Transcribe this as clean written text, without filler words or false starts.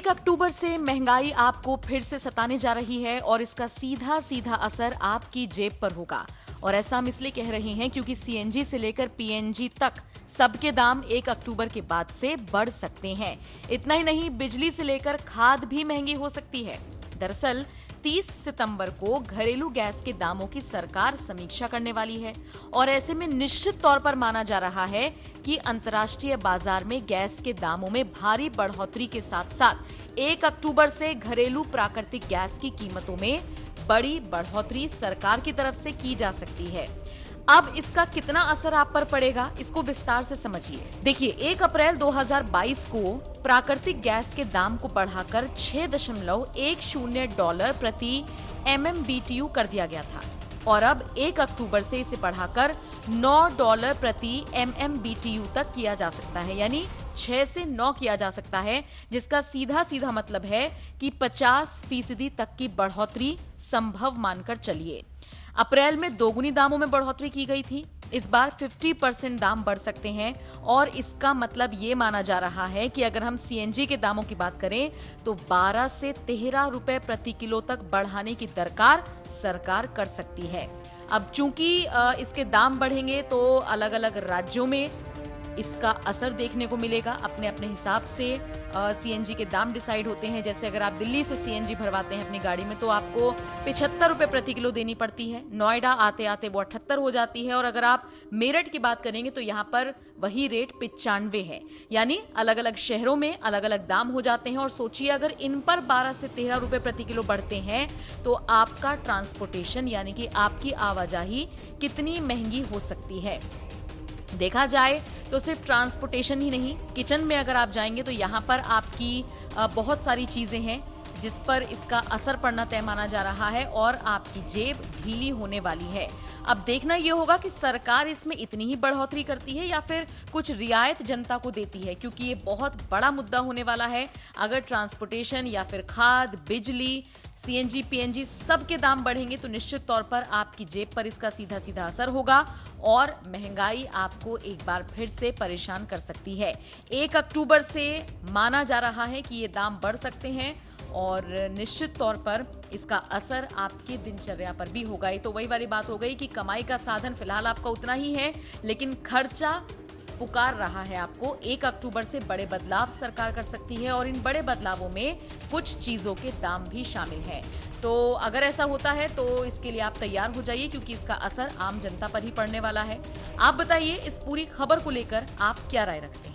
1 अक्टूबर से महंगाई आपको फिर से सताने जा रही है और इसका सीधा सीधा असर आपकी जेब पर होगा। और ऐसा हम इसलिए कह रहे हैं क्योंकि सीएनजी से लेकर पीएनजी तक सबके दाम 1 अक्टूबर के बाद से बढ़ सकते हैं। इतना ही नहीं, बिजली से लेकर खाद भी महंगी हो सकती है। दरअसल 30 सितंबर को घरेलू गैस के दामों की सरकार समीक्षा करने वाली है और ऐसे में निश्चित तौर पर माना जा रहा है कि अंतर्राष्ट्रीय बाजार में गैस के दामों में भारी बढ़ोतरी के साथ साथ 1 अक्टूबर से घरेलू प्राकृतिक गैस की कीमतों में बड़ी बढ़ोतरी सरकार की तरफ से की जा सकती है। अब इसका कितना असर आप पर पड़ेगा, इसको विस्तार से समझिए। देखिए, 1 अप्रैल 2022 को प्राकृतिक गैस के दाम को बढ़ाकर $6.10 प्रति MMBTU कर दिया गया था और अब 1 अक्टूबर से इसे बढ़ाकर $9 प्रति MMBTU तक किया जा सकता है, यानी 6 से 9 किया जा सकता है, जिसका सीधा सीधा मतलब है कि 50% तक की बढ़ोतरी संभव मानकर चलिए। अप्रैल में दोगुनी दामों में बढ़ोतरी की गई थी, इस बार 50% दाम बढ़ सकते हैं और इसका मतलब ये माना जा रहा है कि अगर हम सीएनजी के दामों की बात करें तो 12 से 13 रुपए प्रति किलो तक बढ़ाने की दरकार सरकार कर सकती है। अब चूंकि इसके दाम बढ़ेंगे तो अलग अलग राज्यों में इसका असर देखने को मिलेगा। अपने अपने हिसाब से सीएनजी के दाम डिसाइड होते हैं। जैसे अगर आप दिल्ली से सीएनजी भरवाते हैं अपनी गाड़ी में तो आपको 75 रुपए प्रति किलो देनी पड़ती है। नोएडा आते आते वो 78 हो जाती है और अगर आप मेरठ की बात करेंगे तो यहाँ पर वही रेट 95 है। यानी अलग अलग शहरों में अलग अलग दाम हो जाते हैं और सोचिए अगर इन पर 12 से 13 रुपए प्रति किलो बढ़ते हैं तो आपका ट्रांसपोर्टेशन यानी कि आपकी आवाजाही कितनी महंगी हो सकती है। देखा जाए तो सिर्फ ट्रांसपोर्टेशन ही नहीं, किचन में अगर आप जाएंगे तो यहाँ पर आपकी बहुत सारी चीजें हैं जिस पर इसका असर पड़ना तय माना जा रहा है और आपकी जेब ढीली होने वाली है। अब देखना यह होगा कि सरकार इसमें इतनी ही बढ़ोतरी करती है या फिर कुछ रियायत जनता को देती है, क्योंकि ये बहुत बड़ा मुद्दा होने वाला है। अगर ट्रांसपोर्टेशन या फिर खाद, बिजली, सीएनजी, पीएनजी सब के दाम बढ़ेंगे तो निश्चित तौर पर आपकी जेब पर इसका सीधा सीधा असर होगा और महंगाई आपको एक बार फिर से परेशान कर सकती है। 1 अक्टूबर से माना जा रहा है कि ये दाम बढ़ सकते हैं और निश्चित तौर पर इसका असर आपकी दिनचर्या पर भी होगा। ये तो वही वाली बात हो गई कि कमाई का साधन फिलहाल आपका उतना ही है, लेकिन खर्चा पुकार रहा है आपको। 1 अक्टूबर से बड़े बदलाव सरकार कर सकती है और इन बड़े बदलावों में कुछ चीजों के दाम भी शामिल हैं। तो अगर ऐसा होता है तो इसके लिए आप तैयार हो जाइए, क्योंकि इसका असर आम जनता पर ही पड़ने वाला है। आप बताइए, इस पूरी खबर को लेकर आप क्या राय रखते हैं?